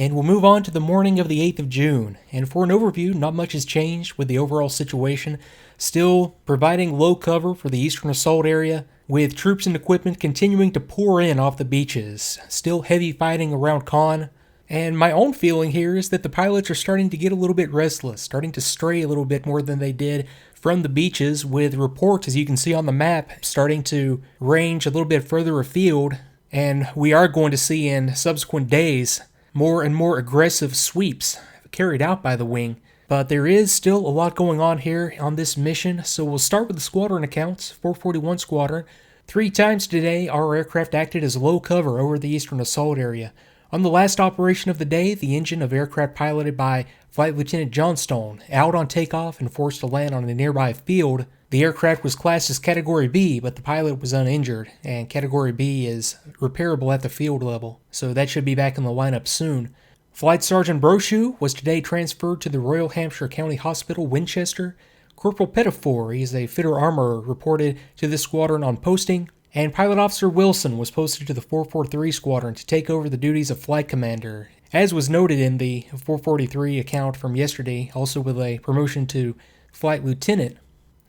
And we'll move on to the morning of the 8th of June. And for an overview, not much has changed with the overall situation. Still providing low cover for the Eastern Assault area, with troops and equipment continuing to pour in off the beaches. Still heavy fighting around Caen. And my own feeling here is that the pilots are starting to get a little bit restless, starting to stray a little bit more than they did from the beaches, with reports, as you can see on the map, starting to range a little bit further afield. And we are going to see in subsequent days more and more aggressive sweeps carried out by the wing. But there is still a lot going on here on this mission, so we'll start with the squadron accounts. 441 Squadron. 3 times today, our aircraft acted as low cover over the Eastern Assault area. On the last operation of the day, the engine of aircraft piloted by Flight Lieutenant Johnstone, out on takeoff and forced to land on a nearby field. The aircraft was classed as Category B, but the pilot was uninjured, and Category B is repairable at the field level, so that should be back in the lineup soon. Flight Sergeant Brochu was today transferred to the Royal Hampshire County Hospital, Winchester. Corporal Pettifor, he's a fitter armorer, reported to this squadron on posting. And Pilot Officer Wilson was posted to the 443 Squadron to take over the duties of Flight Commander, as was noted in the 443 account from yesterday, also with a promotion to Flight Lieutenant.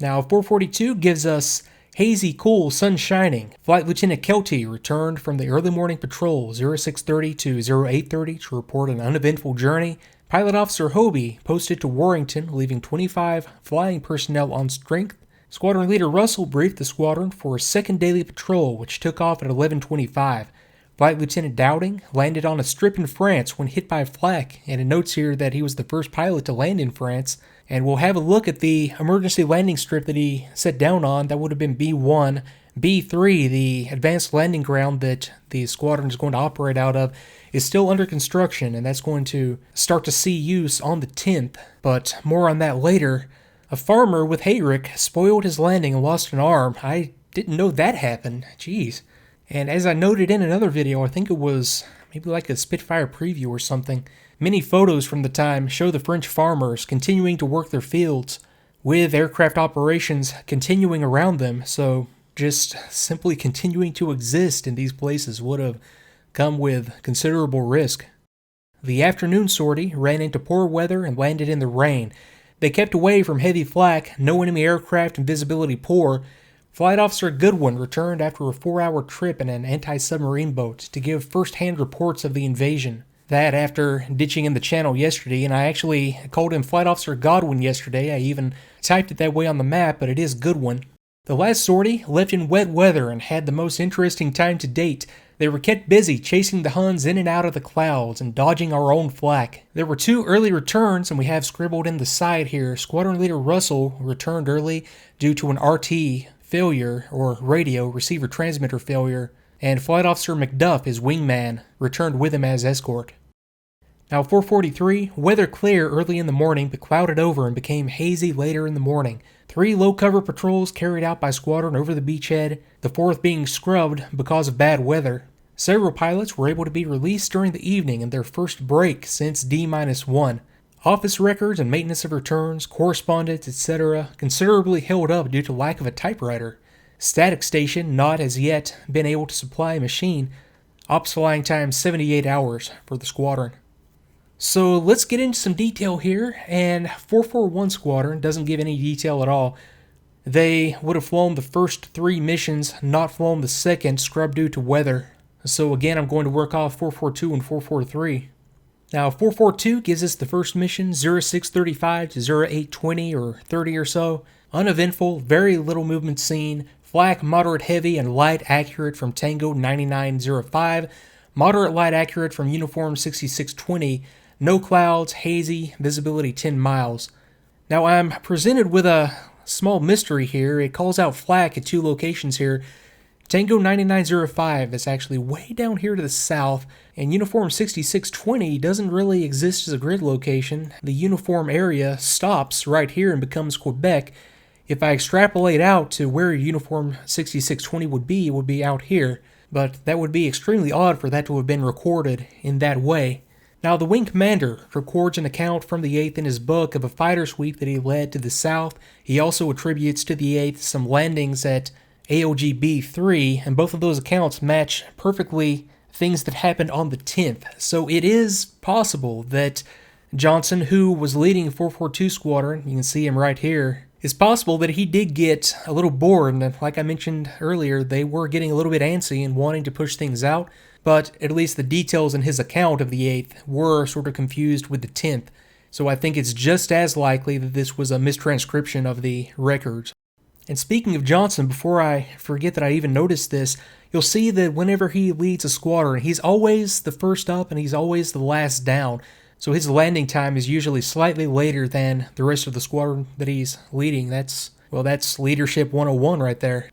Now, 442 gives us hazy, cool, sun shining. Flight Lieutenant Kelty returned from the early morning patrol 0630 to 0830 to report an uneventful journey. Pilot Officer Hobie posted to Warrington, leaving 25 flying personnel on strength. Squadron Leader Russell briefed the squadron for a second daily patrol, which took off at 11:25. Flight Lieutenant Dowding landed on a strip in France when hit by flak, and it notes here that he was the first pilot to land in France. And we'll have a look at the emergency landing strip that he set down on. That would have been B1. B3, the advanced landing ground that the squadron is going to operate out of, is still under construction, and that's going to start to see use on the 10th, but more on that later. A farmer with hayrick spoiled his landing and lost an arm. I didn't know that happened. Jeez. And as I noted in another video, I think it was maybe like a Spitfire preview or something, many photos from the time show the French farmers continuing to work their fields with aircraft operations continuing around them, so just simply continuing to exist in these places would have come with considerable risk. The afternoon sortie ran into poor weather and landed in the rain. They kept away from heavy flak, no enemy aircraft, and visibility poor. Flight Officer Goodwin returned after a 4-hour trip in an anti-submarine boat to give first-hand reports of the invasion. That after ditching in the channel yesterday, and I actually called him Flight Officer Godwin yesterday. I even typed it that way on the map, but it is Goodwin. The last sortie left in wet weather and had the most interesting time to date. They were kept busy chasing the Huns in and out of the clouds and dodging our own flak. There were 2 early returns, and we have scribbled in the side here. Squadron Leader Russell returned early due to an RT failure, or radio receiver transmitter failure, and Flight Officer McDuff, his wingman, returned with him as escort. Now 443, weather clear early in the morning but clouded over and became hazy later in the morning. 3 low-cover patrols carried out by squadron over the beachhead, the 4th being scrubbed because of bad weather. Several pilots were able to be released during the evening in their first break since D-1. Office records and maintenance of returns, correspondence, etc. considerably held up due to lack of a typewriter. Static station not as yet been able to supply a machine. Ops flying time 78 hours for the squadron. So let's get into some detail here, and 441 Squadron doesn't give any detail at all. They would have flown the first 3 missions, not flown the second, scrubbed due to weather. So again, I'm going to work off 442 and 443. Now 442 gives us the first mission, 0635 to 0820 or 30 or so. Uneventful, very little movement seen. Flak, moderate heavy, and light accurate from Tango 9905. Moderate light accurate from Uniform 6620. No clouds, hazy, visibility 10 miles. Now I'm presented with a small mystery here. It calls out flak at 2 locations here. Tango 9905 is actually way down here to the south, and Uniform 6620 doesn't really exist as a grid location. The uniform area stops right here and becomes Quebec. If I extrapolate out to where Uniform 6620 would be, it would be out here, but that would be extremely odd for that to have been recorded in that way. Now, the Wing Commander records an account from the 8th in his book of a fighter sweep that he led to the south. He also attributes to the 8th some landings at AOG B3, and both of those accounts match perfectly things that happened on the 10th. So it is possible that Johnson, who was leading 442 Squadron, you can see him right here, it's possible that he did get a little bored, and like I mentioned earlier, they were getting a little bit antsy and wanting to push things out, but at least the details in his account of the 8th were sort of confused with the 10th, so I think it's just as likely that this was a mistranscription of the records. And speaking of Johnson, before I forget that I even noticed this, you'll see that whenever he leads a squadron, he's always the first up and he's always the last down. So his landing time is usually slightly later than the rest of the squadron that he's leading. That's Leadership 101 right there.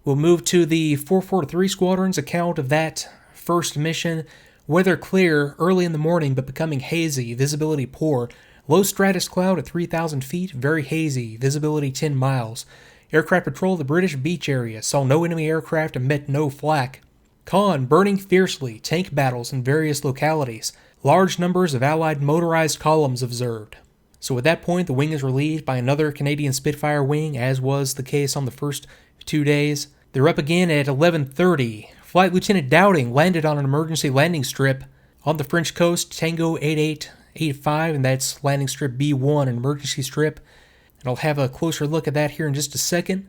We'll move to the 443 Squadron's account of that first mission. Weather clear early in the morning but becoming hazy, visibility poor. Low stratus cloud at 3,000 feet, very hazy, visibility 10 miles. Aircraft patrolled the British beach area, saw no enemy aircraft and met no flak. Con burning fiercely, tank battles in various localities. Large numbers of Allied motorized columns observed. So at that point, the wing is relieved by another Canadian Spitfire wing, as was the case on the first 2 days. They're up again at 11:30. Flight Lieutenant Dowding landed on an emergency landing strip on the French coast, Tango 8885, and that's landing strip B1, an emergency strip. And I'll have a closer look at that here in just a second.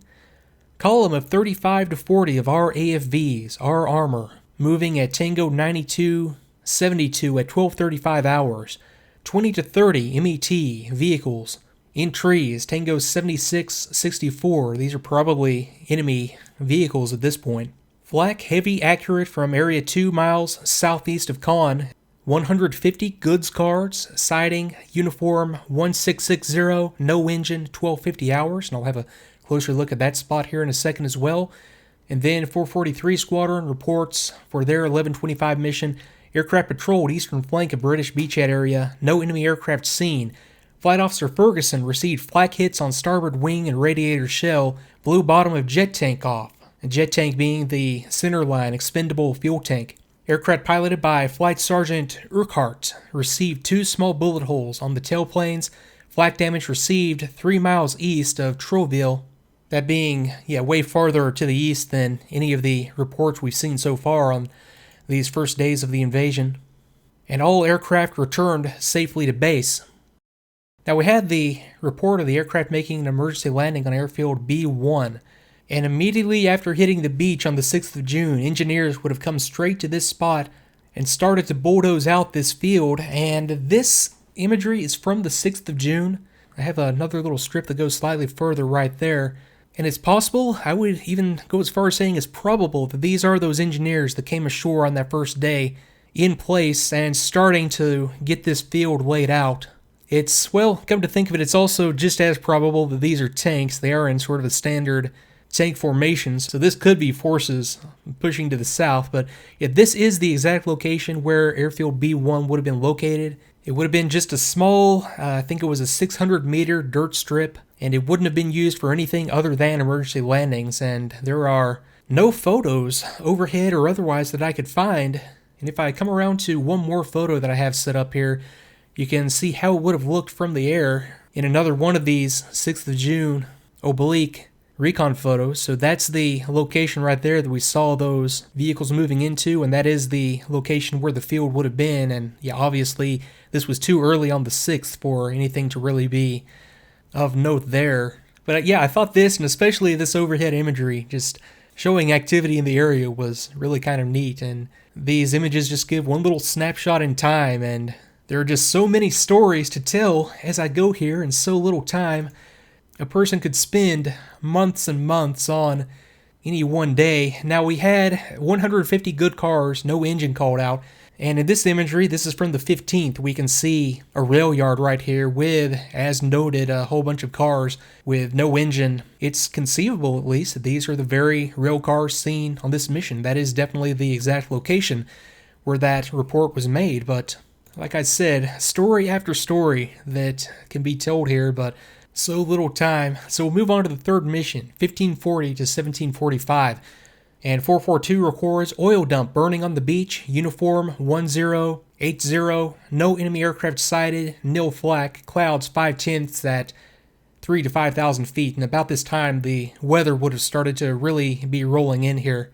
Column of 35 to 40 of our AFVs, our armor, moving at Tango 9272 at 12:35 hours. 20 to 30 MET vehicles in trees, Tango 7664. These are probably enemy vehicles at this point. Flak heavy accurate from area 2 miles southeast of Caen. 150 goods cards, siding, uniform 1660, no engine, 1250 hours. And I'll have a closer look at that spot here in a second as well. And then 443 Squadron reports for their 1125 mission. Aircraft patrolled eastern flank of British beachhead area. No enemy aircraft seen. Flight Officer Ferguson received flak hits on starboard wing and radiator shell. Blew bottom of jet tank off. A jet tank being the centerline expendable fuel tank. Aircraft piloted by Flight Sergeant Urquhart received 2 small bullet holes on the tailplanes. Flak damage received 3 miles east of Trouville. That being, way farther to the east than any of the reports we've seen so far on these first days of the invasion. And all aircraft returned safely to base. Now we had the report of the aircraft making an emergency landing on airfield B1. And immediately after hitting the beach on the 6th of June, engineers would have come straight to this spot and started to bulldoze out this field. And this imagery is from the 6th of June. I have another little strip that goes slightly further right there. And it's possible, I would even go as far as saying it's probable, that these are those engineers that came ashore on that first day in place and starting to get this field laid out. It's, well, come to think of it, it's also just as probable that these are tanks. They are in sort of a standard tank formations, so this could be forces pushing to the south, but this is the exact location where airfield B1 would have been located. It would have been just a small, I think it was a 600-meter dirt strip, and it wouldn't have been used for anything other than emergency landings, and there are no photos, overhead or otherwise, that I could find. And if I come around to one more photo that I have set up here, you can see how it would have looked from the air in another one of these 6th of June oblique recon photos. So that's the location right there that we saw those vehicles moving into, and that is the location where the field would have been. And obviously this was too early on the 6th for anything to really be of note there. But I thought this, and especially this overhead imagery, just showing activity in the area, was really kind of neat. And these images just give one little snapshot in time, and there are just so many stories to tell as I go here in so little time. A person could spend months and months on any one day. Now we had 150 good cars, no engine called out. And in this imagery, this is from the 15th, we can see a rail yard right here with, as noted, a whole bunch of cars with no engine. It's conceivable, at least, that these are the very rail cars seen on this mission. That is definitely the exact location where that report was made. But like I said, story after story that can be told here, but so little time. So we'll move on to the third mission, 1540 to 1745. And 442 records oil dump burning on the beach, uniform 1080, no enemy aircraft sighted, nil flak, clouds 5/10 at 3 to 5,000 feet. And about this time, the weather would have started to really be rolling in here.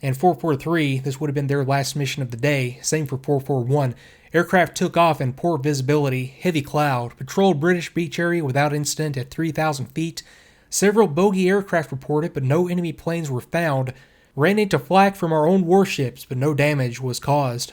And 443, this would have been their last mission of the day. Same for 441. Aircraft took off in poor visibility, heavy cloud, patrolled British beach area without incident at 3,000 feet. Several bogey aircraft reported, but no enemy planes were found. Ran into flak from our own warships, but no damage was caused.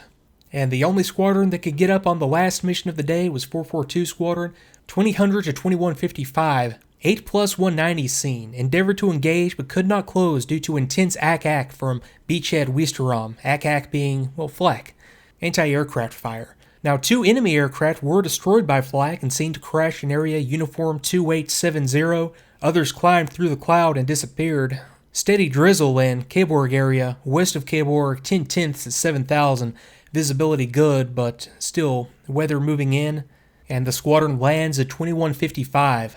And the only squadron that could get up on the last mission of the day was 442 Squadron, 2000 to 2155. 8 plus 190 seen, endeavored to engage but could not close due to intense ack-ack from beachhead Ouistreham, ack-ack being, well, flak, anti-aircraft fire. Now, 2 enemy aircraft were destroyed by flak and seen to crash in area uniform 2870, others climbed through the cloud and disappeared. Steady drizzle in Caborg area, west of Caborg, 10 tenths at 7,000, visibility good, but still, weather moving in, and the squadron lands at 2155.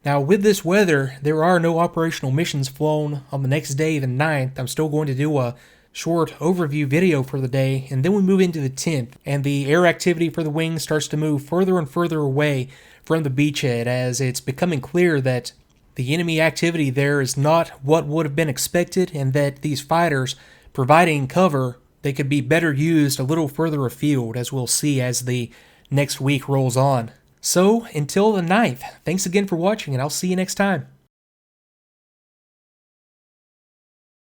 Now, with this weather, there are no operational missions flown on the next day, the 9th. I'm still going to do a short overview video for the day, and then we move into the 10th, and the air activity for the wing starts to move further and further away from the beachhead as it's becoming clear that the enemy activity there is not what would have been expected, and that these fighters providing cover, they could be better used a little further afield, as we'll see as the next week rolls on. So, until the 9th, thanks again for watching, and I'll see you next time.